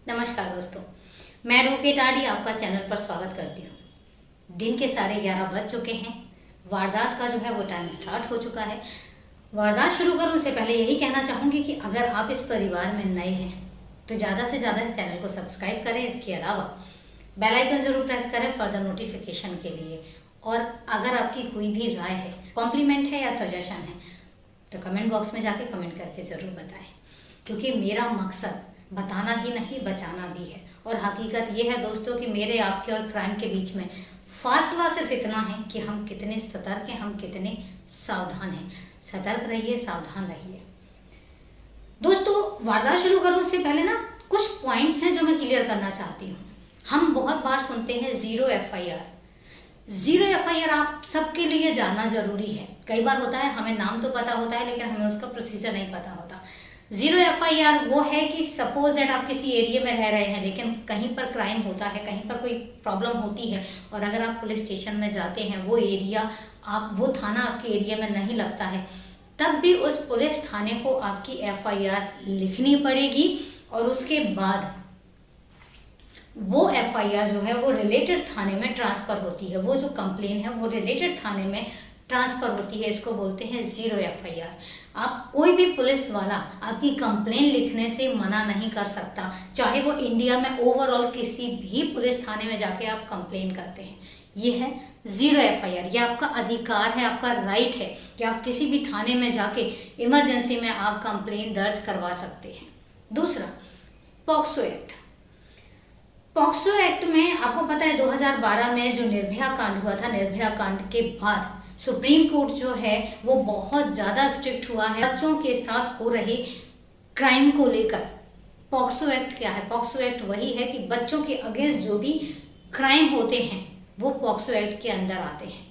नमस्कार दोस्तों, मैं रोके टाडी आपका चैनल पर स्वागत करती हूँ। दिन के 11:30 बज चुके हैं। वारदात का जो है वो टाइम स्टार्ट हो चुका है। वारदात शुरू करूँ उससे पहले यही कहना चाहूँगी कि अगर आप इस परिवार में नए हैं तो ज़्यादा से ज़्यादा इस चैनल को सब्सक्राइब करें। इसके अलावा बेल आइकन ज़रूर प्रेस करें फर्दर नोटिफिकेशन के लिए। और अगर आपकी कोई भी राय है, कॉम्प्लीमेंट है या सजेशन है तो कमेंट बॉक्स में जाके कमेंट करके ज़रूर बताएं, क्योंकि मेरा मकसद बताना ही नहीं बचाना भी है। और हकीकत ये है दोस्तों कि मेरे आपके और क्राइम के बीच में फासला सिर्फ इतना है कि हम कितने सतर्क हैं, हम कितने सावधान हैं। सतर्क रहिए, सावधान रहिए। दोस्तों, वारदात शुरू करूं उससे पहले ना कुछ पॉइंट्स हैं जो मैं क्लियर करना चाहती हूँ। हम बहुत बार सुनते हैं ज़ीरो एफआईआर। ज़ीरो एफआईआर आप सबके लिए जानना जरूरी है। कई बार होता है हमें नाम तो पता होता है लेकिन हमें उसका प्रोसीजर नहीं पता होता। ज़ीरो एफआईआर वो है कि सपोज दैट आप किसी एरिया में रह रहे हैं लेकिन कहीं पर क्राइम होता है, कहीं पर कोई प्रॉब्लम होती है और अगर आप पुलिस स्टेशन में जाते हैं, वो थाना आपके एरिया में नहीं लगता है, तब भी उस पुलिस थाने को आपकी एफआईआर लिखनी पड़ेगी और उसके बाद वो एफआईआर जो है वो रिलेटेड थाने में ट्रांसफ़र होती है। वो जो कंप्लेन है वो रिलेटेड थाने में ट्रांसफ़र होती है। इसको बोलते हैं ज़ीरो एफआईआर। आप कोई भी पुलिस वाला आपकी कंप्लेन लिखने से मना नहीं कर सकता, चाहे वो इंडिया में ओवरऑल किसी भी पुलिस थाने में जाके आप कंप्लेन करते हैं। ये है ज़ीरो एफआईआर। ये आपका अधिकार है, आपका राइट है कि आप किसी भी थाने में जाके इमरजेंसी में आप कंप्लेन दर्ज करवा सकते हैं। दूसरा, पॉक्सो एक्ट। पॉक्सो एक्ट में आपको पता है 2012 में जो निर्भया कांड हुआ था, निर्भया कांड के बाद सुप्रीम कोर्ट जो है वो बहुत ज़्यादा स्ट्रिक्ट हुआ है बच्चों के साथ हो रहे क्राइम को लेकर। पॉक्सो एक्ट क्या है? पॉक्सो एक्ट वही है कि बच्चों के अगेंस्ट जो भी क्राइम होते हैं वो पॉक्सो एक्ट के अंदर आते हैं।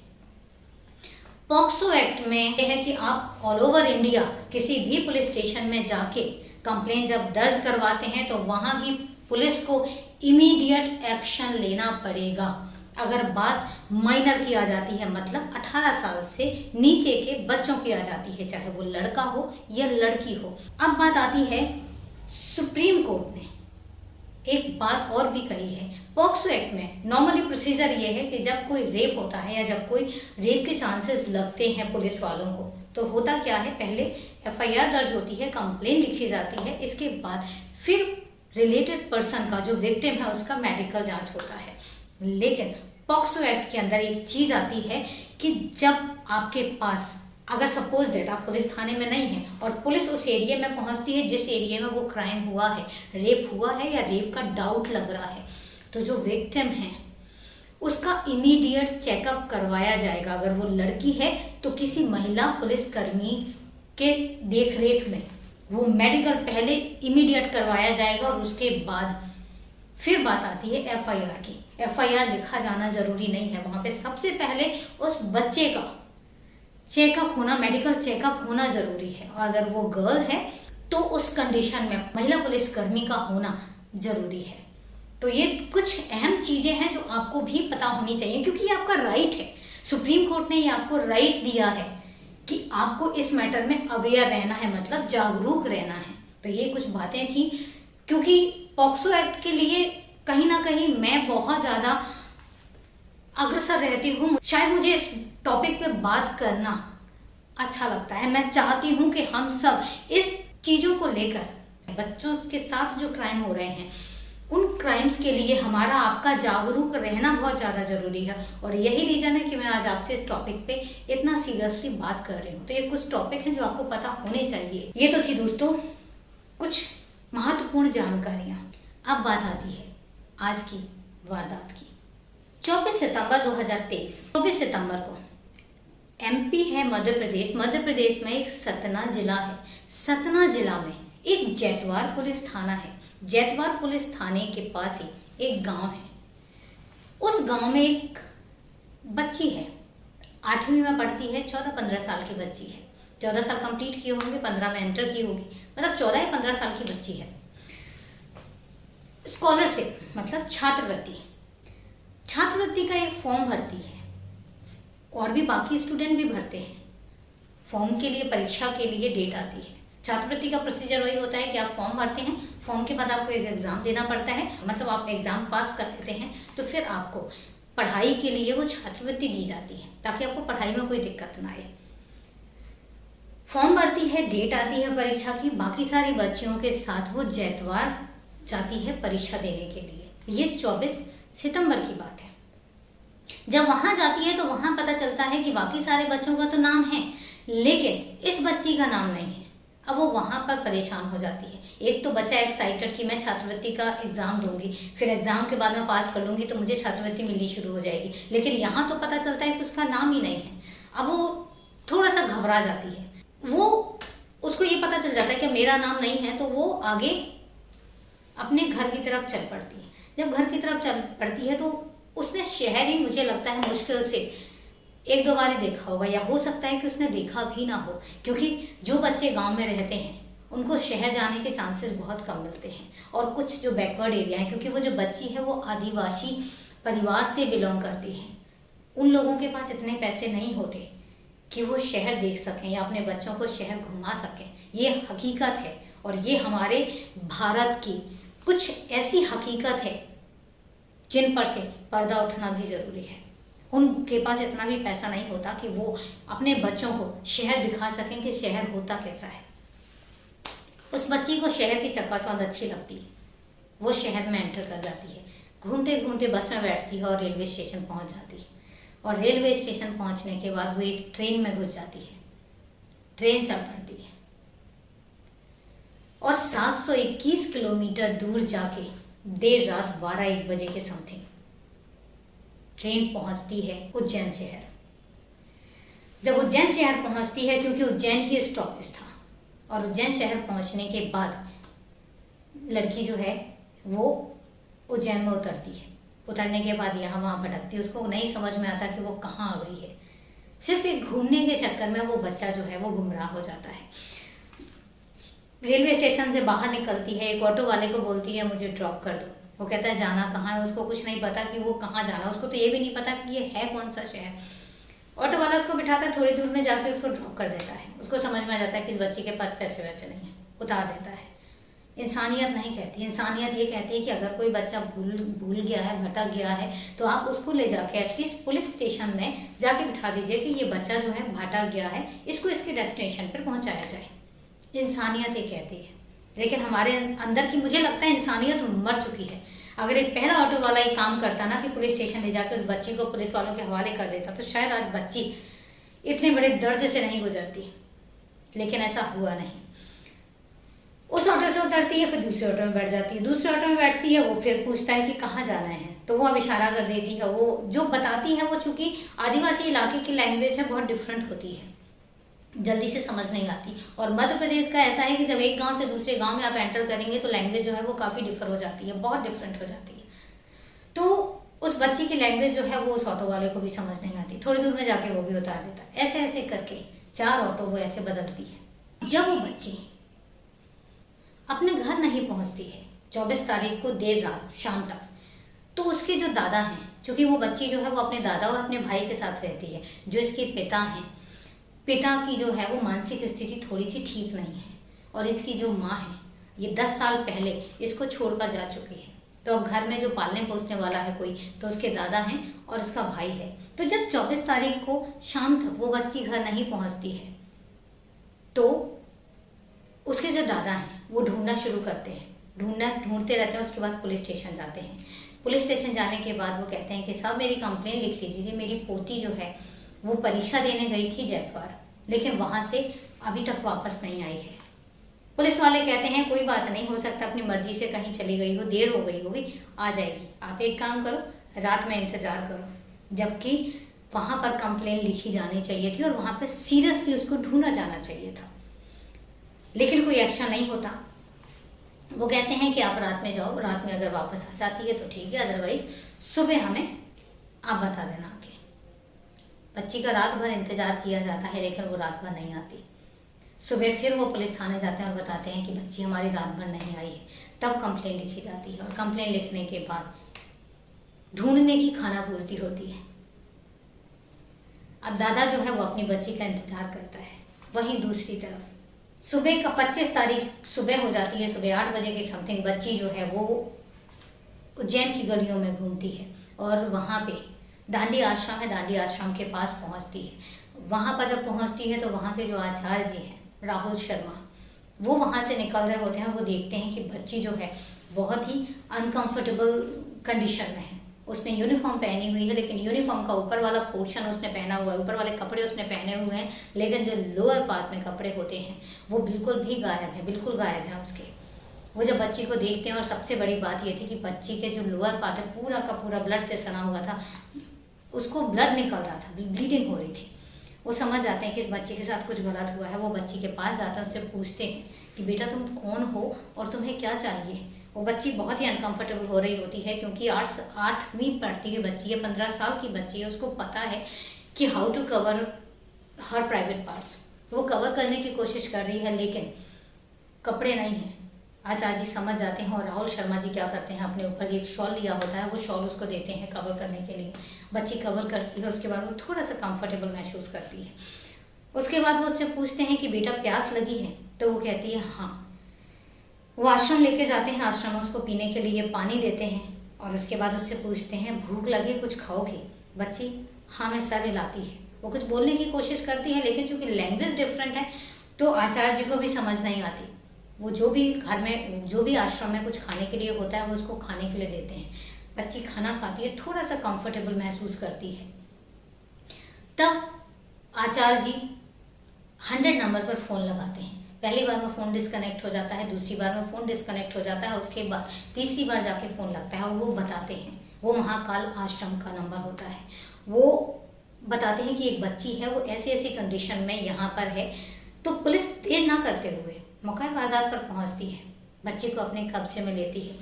पॉक्सो एक्ट में यह है कि आप ऑल ओवर इंडिया किसी भी पुलिस स्टेशन में जाके कंप्लेन जब दर्ज करवाते हैं तो वहाँ की पुलिस को इमीडिएट एक्शन लेना पड़ेगा। अगर बात माइनर की आ जाती है, मतलब 18 साल से नीचे के बच्चों की आ जाती है, चाहे वो लड़का हो या लड़की हो। अब बात आती है, सुप्रीम कोर्ट ने एक बात और भी कही है। पॉक्सो एक्ट में नॉर्मली प्रोसीजर ये है कि जब कोई रेप होता है या जब कोई रेप के चांसेस लगते हैं पुलिस वालों को, तो होता क्या है, पहले एफआईआर दर्ज होती है, कंप्लेन लिखी जाती है, इसके बाद फिर रिलेटेड पर्सन का जो विक्टिम है उसका मेडिकल जांच होता है। लेकिन पॉक्सो एक्ट के अंदर एक चीज आती है कि जब आपके पास, अगर सपोज दैट आप पुलिस थाने में नहीं है और पुलिस उस एरिया में पहुंचती है जिस एरिया में वो क्राइम हुआ है, रेप हुआ है या रेप का डाउट लग रहा है, तो जो विक्टिम है उसका इमीडिएट चेकअप करवाया जाएगा। अगर वो लड़की है तो किसी महिला पुलिसकर्मी के देखरेख में वो मेडिकल पहले इमीडिएट करवाया जाएगा और उसके बाद फिर बात आती है एफआईआर की। एफआईआर लिखा जाना जरूरी नहीं है, वहां पे सबसे पहले उस बच्चे का चेकअप होना, मेडिकल चेकअप होना जरूरी है। और अगर वो गर्ल है तो उस कंडीशन में महिला पुलिसकर्मी का होना जरूरी है। तो ये कुछ अहम चीजें हैं जो आपको भी पता होनी चाहिए, क्योंकि ये आपका राइट है। सुप्रीम कोर्ट ने ये आपको राइट दिया है कि आपको इस मैटर में अवेयर रहना है, मतलब जागरूक रहना है। तो ये कुछ बातें थी, क्योंकि पॉक्सो एक्ट के लिए कहीं ना कहीं मैं बहुत ज़्यादा अग्रसर रहती हूँ। शायद मुझे इस टॉपिक पे बात करना अच्छा लगता है। मैं चाहती हूँ कि हम सब इस चीज़ों को लेकर, बच्चों के साथ जो क्राइम हो रहे हैं उन क्राइम्स के लिए हमारा आपका जागरूक रहना बहुत ज़्यादा ज़रूरी है। और यही रीज़न है कि मैं आज आपसे इस टॉपिक पे इतना सीरियसली बात कर रही हूँ। तो ये कुछ टॉपिक हैं जो आपको पता होने चाहिए। ये तो थी दोस्तों कुछ महत्वपूर्ण जानकारियाँ। अब बात आती है आज की वारदात की। 24 सितंबर 2023, 24 सितंबर को एमपी है मध्य प्रदेश में एक सतना जिला है। सतना जिला में एक जैतवार पुलिस थाना है। जैतवार पुलिस थाने के पास ही एक गांव है। उस गांव में एक बच्ची है, 8वीं में पढ़ती है, 14-15 साल की बच्ची है। 14 साल कंप्लीट किए होंगे, 15 में एंटर की होगी, मतलब 14 या 15 साल की बच्ची है। स्कॉलरशिप मतलब छात्रवृत्ति का एक फॉर्म भरती है और भी बाकी स्टूडेंट भी भरते हैं। फॉर्म के लिए, परीक्षा के लिए डेट आती है। छात्रवृत्ति का प्रोसीजर वही होता है कि आप फॉर्म भरते हैं, फॉर्म के बाद आपको एक एग्ज़ाम देना पड़ता है, मतलब आप एग्ज़ाम पास कर देते हैं तो फिर आपको पढ़ाई के लिए वो छात्रवृत्ति दी जाती है, ताकि आपको पढ़ाई में कोई दिक्कत ना आए। फॉर्म भरती है, डेट आती है परीक्षा की, बाकी सारी बच्चियों के साथ वो जैतवाड़ जाती है परीक्षा देने के लिए। ये 24 सितंबर की बात है। जब वहां जाती है तो वहां पता चलता है कि बाकी सारे बच्चों का तो नाम है, लेकिन इस बच्ची का नाम नहीं है। अब वो वहां पर परेशान हो जाती है। एक तो बच्चा एक्साइटेड कि मैं छात्रवृत्ति का एग्जाम दूंगी, फिर एग्जाम के बाद मैं पास कर लूंगी तो मुझे छात्रवृत्ति मिलनी शुरू हो जाएगी, लेकिन यहाँ तो पता चलता है कि उसका नाम ही नहीं है। अब वो थोड़ा सा घबरा जाती है। वो उसको ये पता चल जाता है कि मेरा नाम नहीं है, तो वो आगे अपने घर की तरफ चल पड़ती है। जब घर की तरफ चल पड़ती है तो उसने शहर ही, मुझे लगता है, मुश्किल से 1-2 बार ही देखा होगा, या हो सकता है कि उसने देखा भी ना हो, क्योंकि जो बच्चे गांव में रहते हैं उनको शहर जाने के चांसेस बहुत कम मिलते हैं। और कुछ जो बैकवर्ड एरिया है, क्योंकि वो जो बच्ची है वो आदिवासी परिवार से बिलोंग करती है, उन लोगों के पास इतने पैसे नहीं होते कि वो शहर देख सकें या अपने बच्चों को शहर घुमा सकें। ये हकीकत है, और ये हमारे भारत की कुछ ऐसी हकीकत है जिन पर से पर्दा उठना भी ज़रूरी है। उनके पास इतना भी पैसा नहीं होता कि वो अपने बच्चों को शहर दिखा सकें कि शहर होता कैसा है। उस बच्ची को शहर की चकाचौंध अच्छी लगती है, वो शहर में एंटर कर जाती है, घूमते घूमते बस में बैठती है और रेलवे स्टेशन पहुंच जाती है। और रेलवे स्टेशन पहुंचने के बाद वो एक ट्रेन में घुस जाती है, ट्रेन चल पड़ती है और 721 किलोमीटर दूर जाके देर रात 12-1 बजे के समथिंग ट्रेन पहुंचती है उज्जैन शहर। जब उज्जैन शहर पहुंचती है, क्योंकि उज्जैन ही स्टॉपेज था, और उज्जैन शहर पहुंचने के बाद लड़की जो है वो उज्जैन में उतरती है। उतरने के बाद यहाँ वहाँ भटकती है, उसको नहीं समझ में आता कि वो कहाँ आ गई है। सिर्फ एक घूमने के चक्कर में वो बच्चा जो है वो गुमराह हो जाता है। रेलवे स्टेशन से बाहर निकलती है, एक ऑटो वाले को बोलती है मुझे ड्रॉप कर दो। वो कहता है जाना कहाँ है, उसको कुछ नहीं पता कि वो कहाँ जाना, उसको तो ये भी नहीं पता कि ये है कौन सा शहर। ऑटो वाला उसको बिठाता है, थोड़ी दूर में जाके उसको ड्रॉप कर देता है। उसको समझ में आ जाता है कि इस बच्ची के पास पैसे वैसे नहीं है, उतार देता है। इंसानियत नहीं कहती, इंसानियत ये कहती है कि अगर कोई बच्चा भूल गया है, भटक गया है, तो आप उसको ले जाके एटलीस्ट पुलिस स्टेशन में जाके बिठा दीजिए कि ये बच्चा जो है भटक गया है, इसको इसके डेस्टिनेशन पर पहुंचाया जाए। इंसानियत ये कहती है, लेकिन हमारे अंदर की, मुझे लगता है, इंसानियत मर चुकी है। अगर एक पहला ऑटो वाला ये काम करता ना कि पुलिस स्टेशन ले जाकर उस बच्ची को पुलिस वालों के हवाले कर देता, तो शायद आज बच्ची इतने बड़े दर्द से नहीं गुजरती, लेकिन ऐसा हुआ नहीं। उस ऑटो से उतरती है, फिर दूसरे ऑटो में बैठ जाती है, दूसरे ऑटो में बैठती है, वो फिर पूछता है कि कहाँ जाना है, तो वो अब इशारा कर देती है। वो जो बताती है वो चूंकि आदिवासी इलाके की लैंग्वेज है, बहुत डिफरेंट होती है, जल्दी से समझ नहीं आती। और मध्य प्रदेश का ऐसा है कि जब एक गांव से दूसरे गांव में आप एंटर करेंगे तो लैंग्वेज जो है वो काफ़ी डिफर हो जाती है, बहुत डिफरेंट हो जाती है। तो उस बच्ची की लैंग्वेज जो है वो उस ऑटो वाले को भी समझ नहीं आती, थोड़ी दूर में जाके वो भी उतार देता है। ऐसे ऐसे करके 4 ऑटो वो ऐसे बदलती है। जब वो बच्ची अपने घर नहीं पहुंचती है 24 तारीख को देर रात शाम तक, तो उसके जो दादा हैं, चूंकि वो बच्ची जो है वो अपने दादा और अपने भाई के साथ रहती है, जो इसके पिता हैं, पिता की जो है वो मानसिक स्थिति थोड़ी सी ठीक नहीं है, और इसकी जो माँ है ये 10 साल पहले इसको छोड़कर जा चुकी है। तो अब घर में जो पालने पोसने वाला है कोई, तो उसके दादा हैं और इसका भाई है। तो जब 24 तारीख को शाम तक वो बच्ची घर नहीं पहुंचती है, तो उसके जो दादा हैं वो ढूंढना शुरू करते हैं, ढूंढते रहते हैं। उसके बाद पुलिस स्टेशन जाते हैं। पुलिस स्टेशन जाने के बाद वो कहते हैं कि साहब मेरी कंप्लेन लिख लीजिए, मेरी पोती जो है वो परीक्षा देने गई थी जैतवाड़, लेकिन वहां से अभी तक वापस नहीं आई है। पुलिस वाले कहते हैं कोई बात नहीं, हो सकता अपनी मर्जी से कहीं चली गई हो, देर हो गई होगी, आ जाएगी। आप एक काम करो, रात में इंतजार करो। जबकि वहां पर कंप्लेन लिखी जानी चाहिए थी और वहां पर सीरियसली उसको ढूंढा जाना चाहिए था, लेकिन कोई एक्शन नहीं होता। वो कहते हैं कि आप रात में जाओ, रात में अगर वापस आ जाती है तो ठीक है, अदरवाइज सुबह हमें आप बता देना आके। बच्ची का रात भर इंतजार किया जाता है, लेकिन वो रात भर नहीं आती। सुबह फिर वो पुलिस थाने जाते हैं और बताते हैं कि बच्ची हमारी रात भर नहीं आई है। तब कंप्लेन लिखी जाती है, और कंप्लेन लिखने के बाद ढूंढने की खानापूर्ति होती है। अब दादा जो है वो अपनी बच्ची का इंतजार करता है, वहीं दूसरी तरफ सुबह का 25 तारीख सुबह हो जाती है, सुबह 8 बजे के समथिंग बच्ची जो है वो उज्जैन की गलियों में घूमती है और वहाँ पे दांडी आश्रम है, दांडी आश्रम के पास पहुँचती है। वहाँ पर जब पहुँचती है तो वहाँ के जो आचार्य जी हैं राहुल शर्मा, वो वहाँ से निकल रहे होते हैं। वो देखते हैं कि बच्ची जो है बहुत ही अनकंफर्टेबल कंडीशन में है। उसने यूनिफॉर्म पहनी हुई है, लेकिन यूनिफॉर्म का ऊपर वाला पोर्शन उसने पहना हुआ है, ऊपर वाले कपड़े उसने पहने हुए हैं, लेकिन जो लोअर पार्ट में कपड़े होते हैं वो बिल्कुल भी गायब है, बिल्कुल गायब है उसके। वो जब बच्ची को देखते हैं, और सबसे बड़ी बात ये थी कि बच्ची के जो लोअर पार्ट है पूरा का पूरा ब्लड से सना हुआ था, उसको ब्लड निकल रहा था, ब्लीडिंग हो रही थी। वो समझ जाते हैं कि इस बच्चे के साथ कुछ गलत हुआ है। वो बच्ची के पास जाते हैं, उससे पूछते हैं कि बेटा तुम कौन हो और तुम्हें क्या चाहिए। वो बच्ची बहुत ही अनकंफर्टेबल हो रही होती है, क्योंकि 8वीं पढ़ती हुई बच्ची है, 15 साल की बच्ची है। उसको पता है कि how to cover her private parts. वो कवर करने की कोशिश कर रही है, लेकिन कपड़े नहीं हैं। आचार्य जी समझ जाते हैं और राहुल शर्मा जी क्या करते हैं, अपने ऊपर एक शॉल लिया होता है, वो शॉल उसको देते हैं कवर करने के लिए। बच्ची कवर करती है, उसके बाद वो थोड़ा सा कंफर्टेबल महसूस करती है। उसके बाद वो उससे पूछते हैं कि बेटा प्यास लगी है, तो वो कहती है हाँ। वो आश्रम लेके जाते हैं, आश्रम में उसको पीने के लिए पानी देते हैं और उसके बाद उससे पूछते हैं भूख लगी, कुछ खाओगे। बच्ची हाँ में सर हिलाती है। वो कुछ बोलने की कोशिश करती है, लेकिन चूंकि लैंग्वेज डिफरेंट है तो आचार्य जी को भी समझ नहीं आती। वो जो भी घर में, जो भी आश्रम में कुछ खाने के लिए होता है वो उसको खाने के लिए देते हैं। बच्ची खाना खाती है, थोड़ा सा कंफर्टेबल महसूस करती है। तब आचार्य जी 100 नंबर पर फ़ोन लगाते हैं। पहली बार में फ़ोन डिस्कनेक्ट हो जाता है, दूसरी बार में फ़ोन डिस्कनेक्ट हो जाता है, उसके बाद तीसरी बार जाके फ़ोन लगता है और वो बताते हैं, वो महाकाल आश्रम का नंबर होता है। वो बताते हैं कि एक बच्ची है, वो ऐसी ऐसी कंडीशन में यहाँ पर है। तो पुलिस देर ना करते हुए मौका वारदात पर पहुंचती है, बच्चे को अपने कब्जे में लेती है,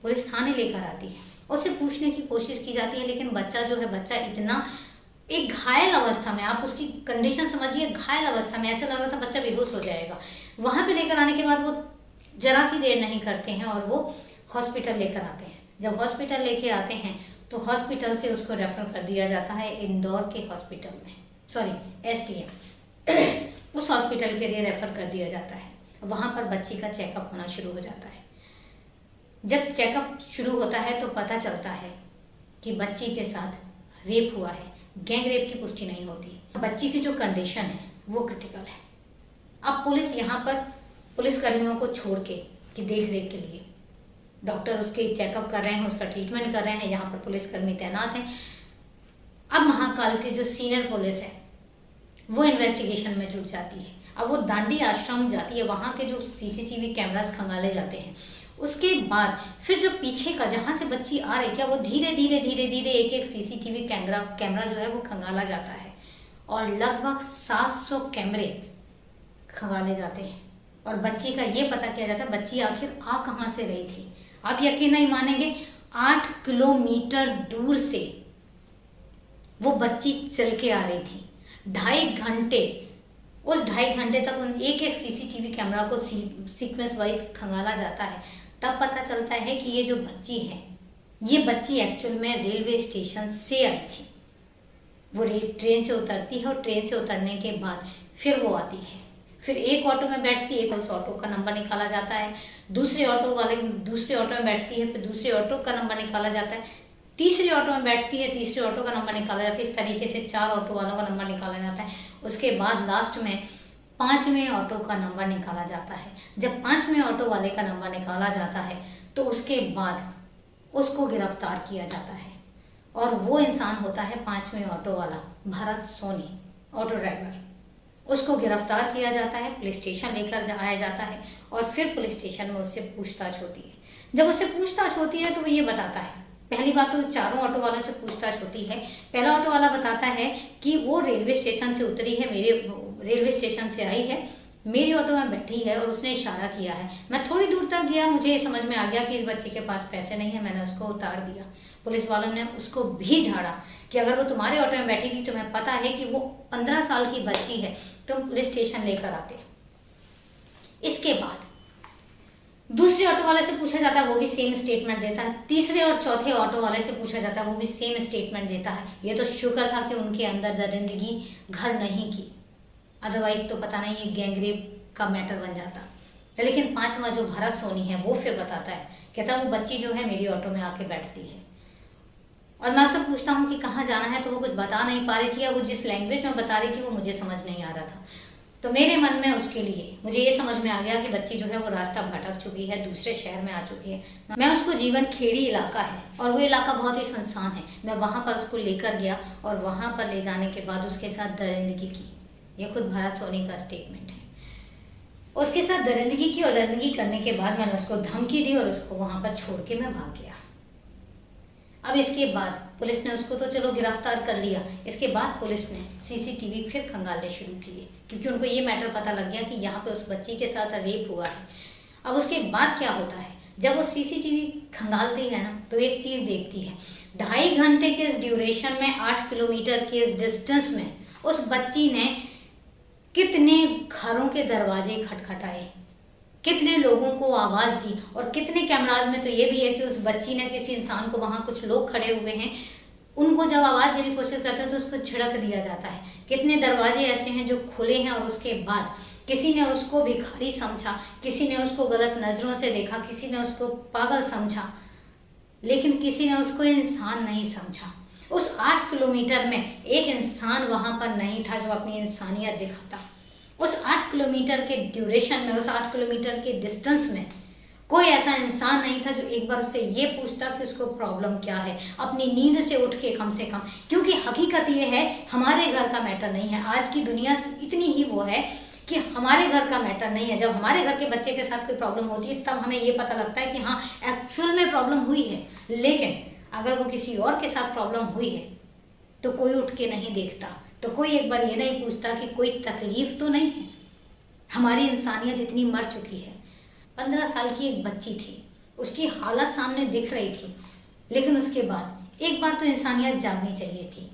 पुलिस थाने लेकर आती है। उससे पूछने की कोशिश की जाती है, लेकिन बच्चा जो है, बच्चा इतना एक घायल अवस्था में, आप उसकी कंडीशन समझिए, घायल अवस्था में, ऐसा लग रहा था बच्चा बेहोश हो जाएगा। वहां पे लेकर आने के बाद वो जरा सी देर नहीं करते हैं और वो हॉस्पिटल लेकर आते हैं। जब हॉस्पिटल लेके आते हैं तो हॉस्पिटल से उसको रेफर कर दिया जाता है इंदौर के हॉस्पिटल में, सॉरी STM, उस हॉस्पिटल के लिए रेफर कर दिया जाता है। वहां पर बच्ची का चेकअप होना शुरू हो जाता है। जब चेकअप शुरू होता है तो पता चलता है कि बच्ची के साथ रेप हुआ है। गैंग रेप की पुष्टि नहीं होती। बच्ची की जो कंडीशन है वो क्रिटिकल है। अब पुलिस यहाँ पर पुलिस कर्मियों को छोड़ के कि देख रेख के लिए डॉक्टर उसके चेकअप कर रहे हैं, उसका ट्रीटमेंट कर रहे हैं, यहाँ पर पुलिसकर्मी तैनात हैं। अब महाकाल की जो सीनियर पुलिस है वो इन्वेस्टिगेशन में जुट जाती है। अब वो दांडी आश्रम जाती है, वहाँ के जो CCTV कैमरास खंगाले जाते हैं। उसके बाद फिर जो पीछे का, जहाँ से बच्ची आ रही, क्या वो धीरे धीरे धीरे धीरे एक एक CCTV कैमरा जो है वो खंगाला जाता है और लगभग 700 कैमरे खंगाले जाते हैं और बच्ची का ये पता किया जाता है बच्ची आखिर आ कहाँ से रही थी। आप यकीन नहीं मानेंगे, 8 किलोमीटर दूर से वो बच्ची चल के आ रही थी। 2.5 घंटे, उस 2.5 घंटे तक उन एक एक CCTV कैमरा को सीक्वेंस वाइज खंगाला जाता है। तब पता चलता है कि ये जो बच्ची है, ये बच्ची एक्चुअल में रेलवे स्टेशन से आई थी। वो ट्रेन से उतरती है और ट्रेन से उतरने के बाद फिर वो आती है, फिर एक ऑटो में बैठती है, उस ऑटो का नंबर निकाला जाता है, दूसरे ऑटो में बैठती है, फिर दूसरे ऑटो का नंबर निकाला जाता है, तीसरी ऑटो में बैठती है, तीसरे ऑटो का नंबर निकाला जाता है। इस तरीके से 4 ऑटो वालों का नंबर निकाला जाता है। उसके बाद लास्ट में 5वें ऑटो का नंबर निकाला जाता है। जब 5वें ऑटो वाले का नंबर निकाला जाता है तो उसके बाद उसको गिरफ्तार किया जाता है और वो इंसान होता है 5वें ऑटो वाला, भरत सोनी, ऑटो ड्राइवर। उसको गिरफ्तार किया जाता है, पुलिस स्टेशन लेकर आया जाता है और फिर पुलिस स्टेशन में उससे पूछताछ होती है। जब उससे पूछताछ होती है तो वो ये बताता है, पहली बात तो 4 ऑटो वालों से पूछताछ होती है। पहला ऑटो वाला बताता है कि वो रेलवे स्टेशन से उतरी है, मेरे रेलवे स्टेशन से आई है, मेरी ऑटो में बैठी है और उसने इशारा किया है। मैं थोड़ी दूर तक गया, मुझे समझ में आ गया कि इस बच्चे के पास पैसे नहीं है, मैंने उसको उतार दिया। पुलिस वालों ने उसको भी झाड़ा कि अगर वो तुम्हारे ऑटो में बैठी थी, तुम्हें पता है कि वो 15 साल की बच्ची है, तुम पुलिस स्टेशन लेकर आते। इसके बाद दूसरे ऑटो वाले से पूछा जाता है, वो भी सेम स्टेटमेंट देता है। तीसरे और चौथे ऑटो वाले से पूछा जाता है, वो भी सेम स्टेटमेंट देता है। ये तो शुक्र था कि उनके अंदर दरिंदगी घर नहीं की, अदरवाइज तो पता नहीं ये गैंगरेप का मैटर बन जाता। लेकिन पांचवा जो भरत सोनी है वो फिर बताता है, कहता वो बच्ची जो है मेरी ऑटो में आके बैठती है और मैं उससे पूछता हूँ कि कहाँ जाना है, तो वो कुछ बता नहीं पा रही थी या वो जिस लैंग्वेज में बता रही थी वो मुझे समझ नहीं आ रहा था। तो मेरे मन में उसके लिए मुझे ये समझ में आ गया कि बच्ची जो है वो रास्ता भटक चुकी है, दूसरे शहर में आ चुकी है। मैं उसको जीवन खेड़ी इलाका है और वो इलाका बहुत ही सुनसान है, मैं वहाँ पर उसको लेकर गया और वहाँ पर ले जाने के बाद उसके साथ दरिंदगी की। ये खुद भरत सोनी का स्टेटमेंट है। उसके साथ दरिंदगी की और दरिंदगी करने के बाद मैंने उसको धमकी दी और उसको वहाँ पर छोड़ के मैं भाग गया। अब इसके बाद पुलिस ने उसको तो चलो गिरफ्तार कर लिया, इसके बाद पुलिस ने सीसीटीवी फिर खंगालने शुरू किए क्योंकि उनको ये मैटर पता लग गया कि यहाँ पे उस बच्ची के साथ रेप हुआ है। अब उसके बाद क्या होता है, जब वो सीसीटीवी खंगालती है ना तो एक चीज देखती है, 2.5 घंटे के इस ड्यूरेशन में 8 किलोमीटर के इस डिस्टेंस में उस बच्ची ने कितने घरों के दरवाजे खटखटाए, कितने लोगों को आवाज दी और कितने कैमराज में तो ये भी है कि उस बच्ची ने किसी इंसान को, वहां कुछ लोग खड़े हुए हैं, उनको जब आवाज देने की कोशिश करते हैं तो उसको छिड़क दिया जाता है। कितने दरवाजे ऐसे हैं जो खुले हैं और उसके बाद किसी ने उसको भिखारी समझा, किसी ने उसको गलत नजरों से देखा, किसी ने उसको पागल समझा, लेकिन किसी ने उसको इंसान नहीं समझा। उस 8 किलोमीटर में एक इंसान वहां पर नहीं था जो अपनी इंसानियत दिखाता। उस 8 किलोमीटर के ड्यूरेशन में, उस 8 किलोमीटर के डिस्टेंस में कोई ऐसा इंसान नहीं था जो एक बार उससे ये पूछता कि उसको प्रॉब्लम क्या है, अपनी नींद से उठ के कम से कम। क्योंकि हकीकत ये है हमारे घर का मैटर नहीं है, आज की दुनिया इतनी ही वो है कि हमारे घर का मैटर नहीं है। जब हमारे घर के बच्चे के साथ कोई प्रॉब्लम होती है तब हमें ये पता लगता है कि हाँ एक्चुअल में प्रॉब्लम हुई है, लेकिन अगर वो किसी और के साथ प्रॉब्लम हुई है तो कोई उठ के नहीं देखता, तो कोई एक बार ये नहीं पूछता कि कोई तकलीफ तो नहीं है। हमारी इंसानियत इतनी मर चुकी है। 15 साल की एक बच्ची थी, उसकी हालत सामने दिख रही थी, लेकिन उसके बाद एक बार तो इंसानियत जागनी चाहिए थी।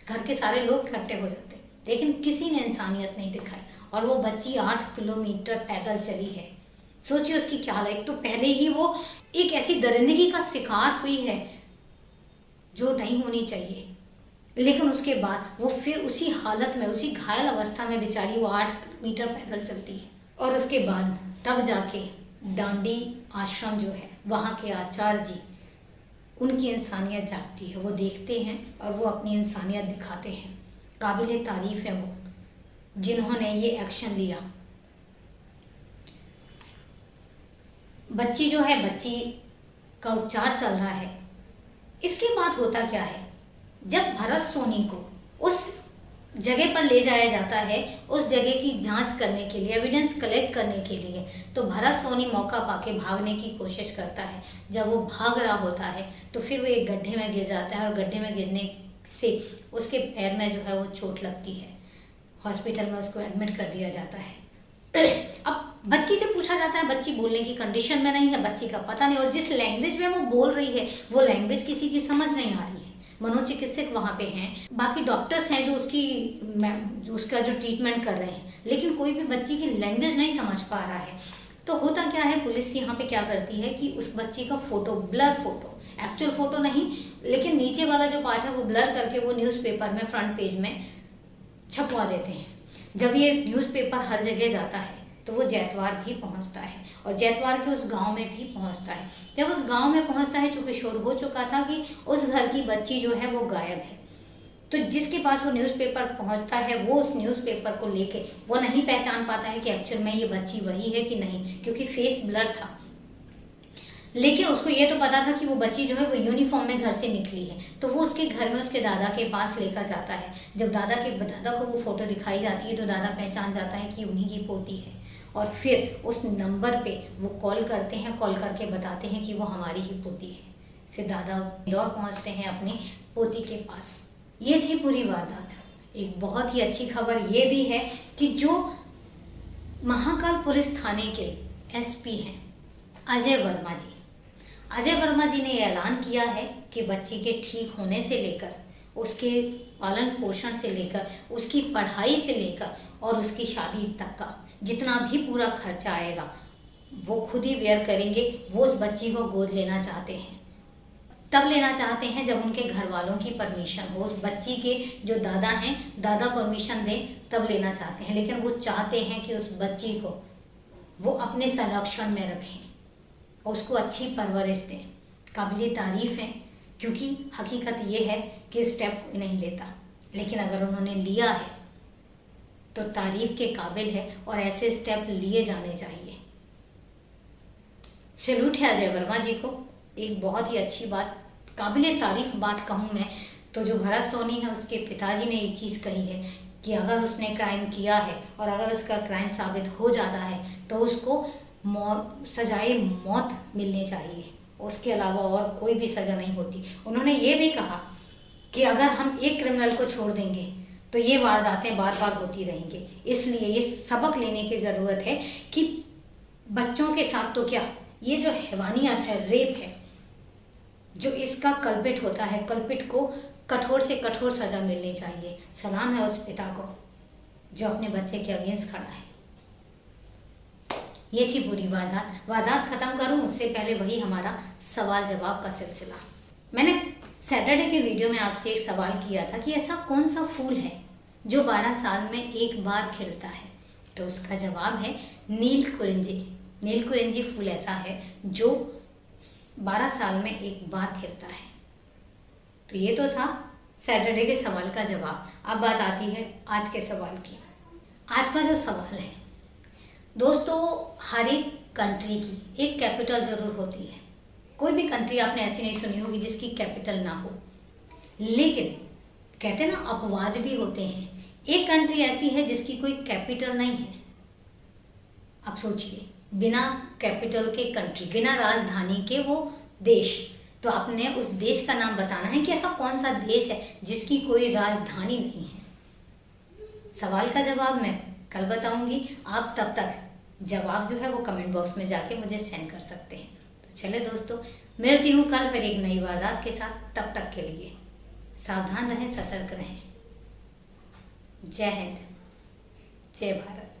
घर के सारे लोग इकट्ठे हो जाते, लेकिन किसी ने इंसानियत नहीं दिखाई और वो बच्ची 8 किलोमीटर पैदल चली है। सोचिए उसकी क्या हालत। एक तो पहले ही वो एक ऐसी दरिंदगी का शिकार हुई है जो नहीं होनी चाहिए, लेकिन उसके बाद वो फिर उसी हालत में, उसी घायल अवस्था में बेचारी वो 8 किलोमीटर पैदल चलती है। और उसके बाद तब जाके डांडी आश्रम जो है वहाँ के आचार्य जी, उनकी इंसानियत जागती है, वो देखते हैं और वो अपनी इंसानियत दिखाते हैं। काबिले तारीफ है वो जिन्होंने ये एक्शन लिया। बच्ची जो है, बच्ची का उपचार चल रहा है। इसके बाद होता क्या है, जब भरत सोनी को उस जगह पर ले जाया जाता है उस जगह की जांच करने के लिए, एविडेंस कलेक्ट करने के लिए, तो भरत सोनी मौका पाके भागने की कोशिश करता है। जब वो भाग रहा होता है तो फिर वो एक गड्ढे में गिर जाता है और गड्ढे में गिरने से उसके पैर में जो है वो चोट लगती है। हॉस्पिटल में उसको एडमिट कर दिया जाता है। अब बच्ची से पूछा जाता है, बच्ची बोलने की कंडीशन में नहीं है, बच्ची का पता नहीं, और जिस लैंग्वेज में वो बोल रही है वो लैंग्वेज किसी की समझ नहीं आ रही है। मनोचिकित्सक वहाँ पे हैं, बाकी डॉक्टर्स हैं जो उसका जो ट्रीटमेंट कर रहे हैं, लेकिन कोई भी बच्ची की लैंग्वेज नहीं समझ पा रहा है। तो होता क्या है, पुलिस यहाँ पे क्या करती है कि उस बच्ची का photo, blur photo, actual photo नहीं, लेकिन नीचे वाला जो पार्ट है वो ब्लर करके वो न्यूज़पेपर में फ्रंट पेज में छपवा देते हैं। जब ये न्यूज़पेपर हर जगह जाता है तो वो जैतवार भी पहुंचता है और जैतवार के उस गांव में भी पहुंचता है। जब उस गांव में पहुंचता है, चूंकि शोर हो चुका था कि उस घर की बच्ची जो है वो गायब है, तो जिसके पास वो न्यूज़पेपर पहुंचता है वो उस न्यूज़पेपर को लेके वो नहीं पहचान पाता है कि एक्चुअल में ये बच्ची वही है कि नहीं, क्योंकि फेस ब्लर था। लेकिन उसको ये तो पता था कि वो बच्ची जो है वो यूनिफॉर्म में घर से निकली है, तो वो उसके घर में उसके दादा के पास लेकर जाता है। जब दादा को वो फोटो दिखाई जाती है तो दादा पहचान जाता है कि उन्हीं की पोती है, और फिर उस नंबर पे वो कॉल करते हैं, कॉल करके बताते हैं कि वो हमारी ही पोती है। फिर दादा दौड़ पहुंचते हैं अपनी पोती के पास। ये थी पूरी वारदात। एक बहुत ही अच्छी खबर ये भी है कि जो महाकाल पुलिस थाने के एसपी हैं अजय वर्मा जी ने ऐलान किया है कि बच्ची के ठीक होने से लेकर, उसके पालन पोषण से लेकर, उसकी पढ़ाई से लेकर और उसकी शादी तक का जितना भी पूरा खर्चा आएगा वो खुद ही बेयर करेंगे। वो उस बच्ची को गोद लेना चाहते हैं। तब लेना चाहते हैं जब उनके घर वालों की परमिशन हो, उस बच्ची के जो दादा हैं दादा परमिशन दें तब लेना चाहते हैं। लेकिन वो चाहते हैं कि उस बच्ची को वो अपने संरक्षण में रखें और उसको अच्छी परवरिश दें। काबिल तारीफ है, क्योंकि हकीकत ये है कि स्टेप कोई नहीं लेता, लेकिन अगर उन्होंने लिया है तो तारीफ के काबिल है और ऐसे स्टेप लिए जाने चाहिए। सैल्यूट है अजय वर्मा जी को। एक बहुत ही अच्छी बात, काबिल तारीफ बात कहूँ मैं तो जो भरत सोनी है उसके पिताजी ने एक चीज़ कही है कि अगर उसने क्राइम किया है और अगर उसका क्राइम साबित हो जाता है तो उसको सजाए मौत मिलनी चाहिए, उसके अलावा और कोई भी सज़ा नहीं होती। उन्होंने ये भी कहा कि अगर हम एक क्रिमिनल को छोड़ देंगे तो ये वारदातें बार बार होती रहेंगी। इसलिए ये सबक लेने की ज़रूरत है कि बच्चों के साथ तो क्या, ये जो हैवानियत है, रेप है, जो इसका कल्पिट होता है, कल्पिट को कठोर से कठोर सज़ा मिलनी चाहिए। सलाम है उस पिता को जो अपने बच्चे के अगेंस्ट खड़ा है। ये थी पूरी वारदात खत्म करूं उससे पहले वही हमारा सवाल जवाब का सिलसिला। मैंने सैटरडे के वीडियो में आपसे एक सवाल किया था कि ऐसा कौन सा फूल है जो 12 साल में एक बार खिलता है, तो उसका जवाब है नीलकुरिंजी। नीलकुरिंजी फूल ऐसा है जो 12 साल में एक बार खिलता है। तो ये तो था सैटरडे के सवाल का जवाब। अब बात आती है आज के सवाल की। आज का जो सवाल है दोस्तों, हर एक कंट्री की एक कैपिटल ज़रूर होती है। कोई भी कंट्री आपने ऐसी नहीं सुनी होगी जिसकी कैपिटल ना हो, लेकिन कहते हैं ना अपवाद भी होते हैं। एक कंट्री ऐसी है जिसकी कोई कैपिटल नहीं है। आप सोचिए, बिना कैपिटल के कंट्री, बिना राजधानी के वो देश, तो आपने उस देश का नाम बताना है कि ऐसा कौन सा देश है जिसकी कोई राजधानी नहीं है। सवाल का जवाब मैं कल बताऊंगी। आप तब तक जवाब जो है वो कमेंट बॉक्स में जाके मुझे सेंड कर सकते हैं। तो चले दोस्तों, मिलती हूँ कल फिर एक नई वारदात के साथ। तब तक के लिए सावधान रहें, सतर्क रहें। जय हिंद, जय भारत।